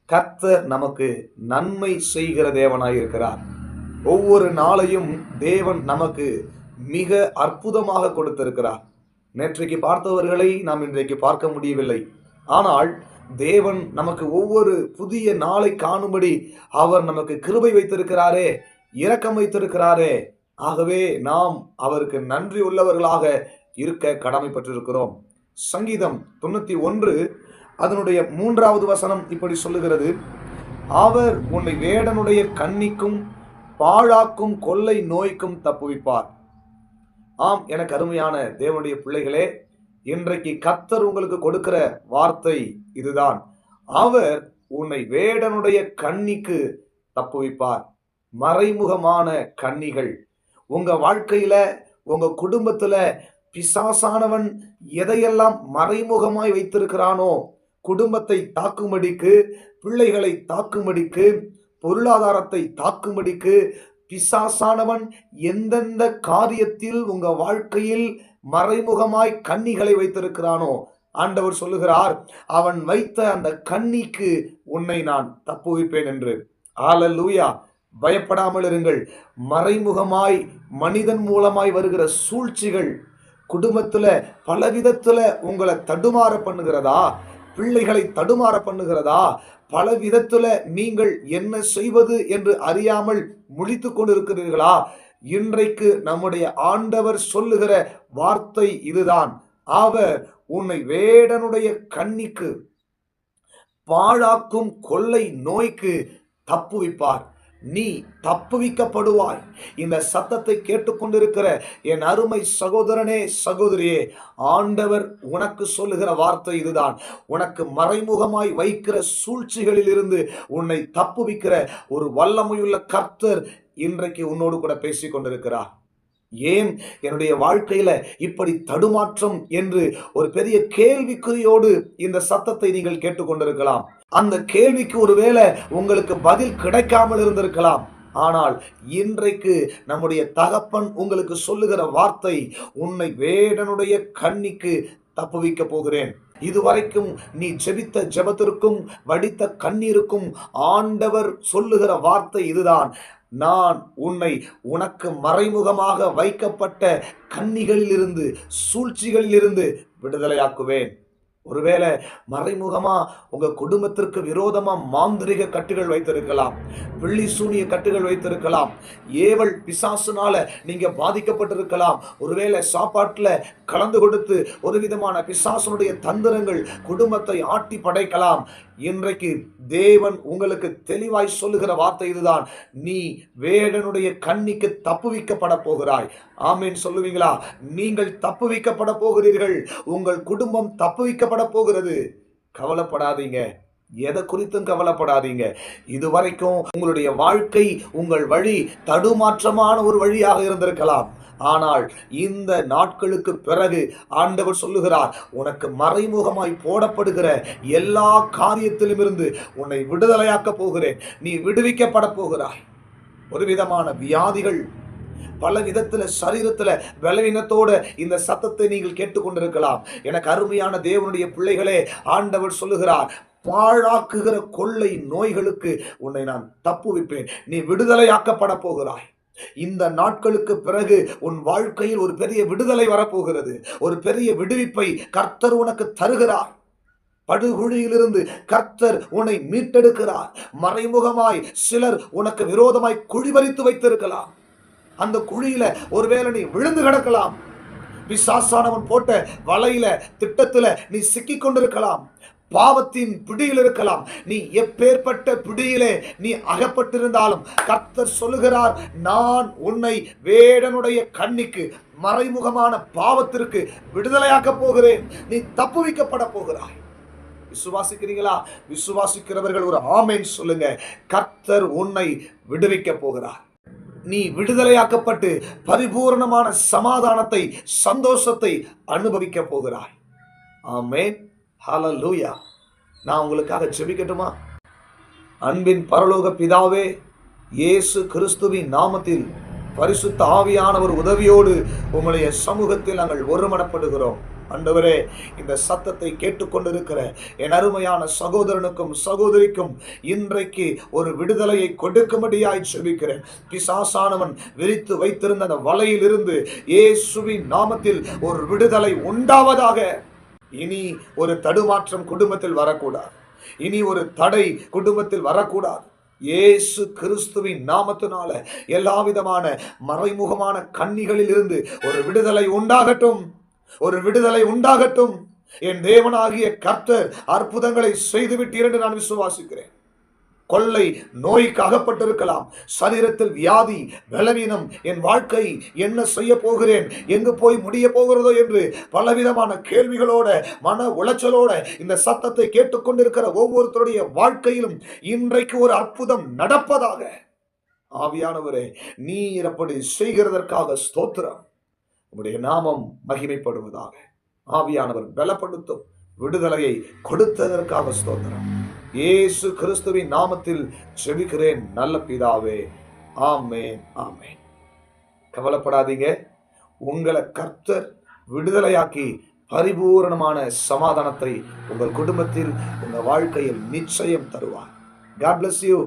கர்த்தர் நமக்கு நன்மை செய்கிற தேவனாய் இருக்கிறார். ஒவ்வொரு நாளையும் தேவன் நமக்கு மிக அற்புதமாக கொடுத்திருக்கிறார். நேற்றைக்கு பார்த்தவர்களை நாம் இன்றைக்கு பார்க்க முடியவில்லை. ஆனால் தேவன் நமக்கு ஒவ்வொரு புதிய நாளை காணும்படி அவர் நமக்கு கிருபை வைத்திருக்கிறாரே, இரக்கம் வைத்திருக்கிறாரே. ஆகவே நாம் அவருக்கு நன்றி உள்ளவர்களாக இருக்க கடமைப்பட்டிருக்கிறோம். சங்கீதம் 91 அதனுடைய 3வது வசனம் இப்படி சொல்லுகிறது: அவர் உன்னை வேடனுடைய கண்ணிக்கும் பாழாக்கும் கொள்ளை நோய்க்கும் தப்புவிப்பார். ஆம், எனக்கு அருமையான தேவனுடைய பிள்ளைகளே, இன்றைக்கு கர்த்தர் உங்களுக்கு கொடுக்கிற வார்த்தை இதுதான். அவர் உன்னை வேடனுடைய கண்ணிக்கு தப்புவிப்பார். மறைமுகமான கண்ணிகள் உங்க வாழ்க்கையில, உங்க குடும்பத்துல பிசாசானவன் எதையெல்லாம் மறைமுகமாய் வைத்திருக்கிறானோ, குடும்பத்தை தாக்கும்படிக்கு, பிள்ளைகளை தாக்கும்படிக்கு, பொருளாதாரத்தை தாக்கும்படிக்கு பிசாசானவன் எந்தெந்த காரியத்தில் உங்க வாழ்க்கையில் மறைமுகமாய் கண்ணிகளை வைத்திருக்கிறானோ, ஆண்டவர் சொல்லுகிறார், அவன் வைத்த அந்த கண்ணிக்கு உன்னை நான் தப்புவிப்பேன் என்று. ஹல்லேலூயா! பயப்படாமல் இருங்கள். மறைமுகமாய் மனிதன் மூலமாய் வருகிற சூழ்ச்சிகள் குடும்பத்துல பலவிதத்துல உங்களை தடுமாற பண்ணுகிறதா, பிள்ளைகளை தடுமாற பண்ணுகிறதா, பல விதத்துல நீங்கள் என்ன செய்வது என்று அறியாமல் முழித்து கொண்டிருக்கிறீர்களா? இன்றைக்கு நம்முடைய ஆண்டவர் சொல்லுகிற வார்த்தை இதுதான். அவர் உன்னை வேடனுடைய கண்ணிக்கு, பாழாக்கும் கொள்ளை நோய்க்கு தப்புவிப்பார். நீ தப்புவிக்கப்படுவாய். இந்த சத்தத்தை கேட்டுக்கொண்டிருக்கிற என் அருமை சகோதரனே, சகோதரியே, ஆண்டவர் உனக்கு சொல்லுகிற வார்த்தை இதுதான். உனக்கு மறைமுகமாய் வைக்கிற சூழ்ச்சிகளில் இருந்து உன்னை தப்புவிக்கிற ஒரு வல்லமையுள்ள கர்த்தர் இன்றைக்கு உன்னோடு கூட பேசிக் கொண்டிருக்கிறார். ஏன் என்னுடைய வாழ்க்கையில இப்படி தடுமாற்றம் என்று ஒரு பெரிய கேள்விக்குறியோடு இந்த சத்தத்தை நீங்கள் கேட்டுக்கொண்டிருக்கலாம். அந்த கேள்விக்கு ஒருவேளை உங்களுக்கு பதில் கிடைக்காமல் இருந்திருக்கலாம். ஆனால் இன்றைக்கு நம்முடைய தகப்பன் உங்களுக்கு சொல்லுகிற வார்த்தை, உன்னை வேடனுடைய கண்ணிக்கு தப்புவிக்க போகிறேன். இதுவரைக்கும் நீ ஜெபித்த ஜெபத்திற்கும் வடித்த கண்ணீருக்கும் ஆண்டவர் சொல்லுகிற வார்த்தை இதுதான். நான் உன்னை உனக்கு மறைமுகமாக வைக்கப்பட்ட கண்ணிகளிலிருந்து, சூழ்ச்சிகளிலிருந்து விடுதலையாக்குவேன். ஒருவேளை மறைமுகமா உங்க குடும்பத்திற்கு விரோதமா மாந்திரிக கட்டுகள் வைத்திருக்கலாம், பிள்ளி சூனிய கட்டுகள் வைத்திருக்கலாம், ஏவல் பிசாசுனால நீங்க பாதிக்கப்பட்டிருக்கலாம். ஒருவேளை சாப்பாட்டுல கலந்து கொடுத்து ஒரு விதமான பிசாசுனுடைய தந்திரங்கள் குடும்பத்தை ஆட்டி படைக்கலாம். இன்றைக்கு தேவன் உங்களுக்கு தெளிவாய் சொல்லுகிற வார்த்தை இதுதான். நீ வேடனுடைய கண்ணிக்கு தப்புவிக்கப்பட போகிறாய். ஆமீன் சொல்லுவீங்களா? நீங்கள் தப்புவிக்கப்பட போகிறீர்கள். உங்கள் குடும்பம் தப்புவிக்கப்பட போகிறது. கவலைப்படாதீங்க. எதை குறித்தும் கவலைப்படாதீங்க. இதுவரைக்கும் உங்களுடைய வாழ்க்கை, உங்கள் வழி தடுமாற்றமான ஒரு வழியாக இருந்திருக்கலாம். ஆனால் இந்த நாட்களுக்கு பிறகு ஆண்டவர் சொல்லுகிறார், உனக்கு மறைமுகமாய் போடப்படுகிற எல்லா காரியத்திலும் இருந்து உன்னை விடுதலையாக்க போகிறேன். நீ விடுவிக்கப்பட போகிறாய். ஒரு விதமான வியாதிகள், பல விதத்துல சரீரத்துல பலவீனத்தோட இந்த சத்தத்தை நீங்கள் கேட்டுக்கொண்டிருக்கலாம். எனக்கு அருமையான தேவனுடைய பிள்ளைகளே, ஆண்டவர் சொல்லுகிறார், பாழாக்குகிற கொள்ளை நோய்களுக்கு உன்னை நான் தப்புவிப்பேன். நீ விடுதலையாக்கப்பட போகிறாய். இந்த நாட்களுக்கு பிறகு உன் வாழ்க்கையில் ஒரு பெரிய விடுதலை வரப்போகிறது. ஒரு பெரிய விடுவிப்பை கர்த்தர் உனக்கு தருகிறார். படுகுழியிலிருந்து கர்த்தர் உன்னை மீட்டெடுக்கிறார். மறைமுகமாய் சிலர் உனக்கு விரோதமாய் குழிபறித்து வைத்திருக்கலாம். அந்த குழியில ஒருவேளை நீ விழுந்து கிடக்கலாம். பிசாசானவன் போட்ட வலையில, திட்டத்துல நீ சிக்கிக் கொண்டிருக்கலாம். பாவத்தின் பிடியில் இருக்கலாம். நீ எப்பேற்பட்ட பிடியிலே நீ அகப்பட்டிருந்தாலும் கர்த்தர் சொல்லுகிறார், நான் உன்னை வேடனுடைய கண்ணிக்கு, மறைமுகமான பாவத்திற்கு விடுதலையாக்க போகிறேன். நீ தப்புவிக்கப்பட போகிறாய். விசுவாசிக்கிறீங்களா? விசுவாசிக்கிறவர்கள் ஒரு ஆமென் சொல்லுங்க. கர்த்தர் உன்னை விடுவிக்க போகிறார். நீ விடுதலையாக்கப்பட்டு பரிபூர்ணமான சமாதானத்தை, சந்தோஷத்தை அனுபவிக்க போகிறாய். ஆமென். ஹல்லேலூயா! நான் உங்களுக்காக ஜெபிக்கட்டுமா? அன்பின் பரலோக பிதாவே, இயேசு கிறிஸ்துவின் நாமத்தில் பரிசுத்த ஆவியானவர் உதவியோடு உம்முடைய சமூகத்தில் நாங்கள் ஒருமனப்படுகிறோம். ஆண்டவரே, இந்த சத்தத்தை கேட்டுக்கொண்டிருக்கிற என் அருமையான சகோதரனுக்கும் சகோதரிக்கும் இன்றைக்கு ஒரு விடுதலையை கொடுக்கும்படியாய் செபிக்கிறேன். பிசாசானவன் விரித்து வைத்திருந்த அந்த வலையில் இருந்து இயேசுவின் நாமத்தில் ஒரு விடுதலை உண்டாவதாக. இனி ஒரு தடுமாற்றம் குடும்பத்தில் வரக்கூடாது. இனி ஒரு தடை குடும்பத்தில் வரக்கூடாது. இயேசு கிறிஸ்துவின் நாமத்தினால எல்லா விதமான மறைமுகமான கண்ணிகளில் இருந்து ஒரு விடுதலை உண்டாகட்டும். ஒரு விடுதலை உண்டாகட்டும். என் தேவனாகிய கர்த்தர் அற்புதங்களை செய்துவிட்டீர் என்று நான் விசுவாசிக்கிறேன். கொள்ளை நோய்க்கு அகப்பட்டிருக்கலாம், சரீரத்தில் வியாதி, பலவீனம், என் வாழ்க்கை என்ன செய்ய போகிறேன், எங்கு போய் முடிய போகிறதோ என்று பலவிதமான கேள்விகளோட மன உளைச்சலோட இந்த சத்தத்தை கேட்டுக்கொண்டிருக்கிற ஒவ்வொருத்தருடைய வாழ்க்கையிலும் இன்றைக்கு ஒரு அற்புதம் நடப்பதாக. ஆவியானவரே, நீர் அப்படி செய்கிறதற்காக ஸ்தோத்திரம். உம்முடைய நாமம் மகிமைப்படுவதாக. ஆவியானவர் பலப்படுத்தும் விடுதலையை கொடுத்ததற்காக ஸ்தோத்திரம். இயேசு கிறிஸ்துவின் நாமத்தில் ஜெபிக்கிறேன் நல்ல பிதாவே, ஆமென், ஆமென். கவலைப்படாதீங்க. உங்களை கர்த்தர் விடுதலையாக்கி பரிபூரணமான சமாதானத்தை உங்கள் குடும்பத்தில், உங்கள் வாழ்க்கையில் நிச்சயம் தருவார். God bless you.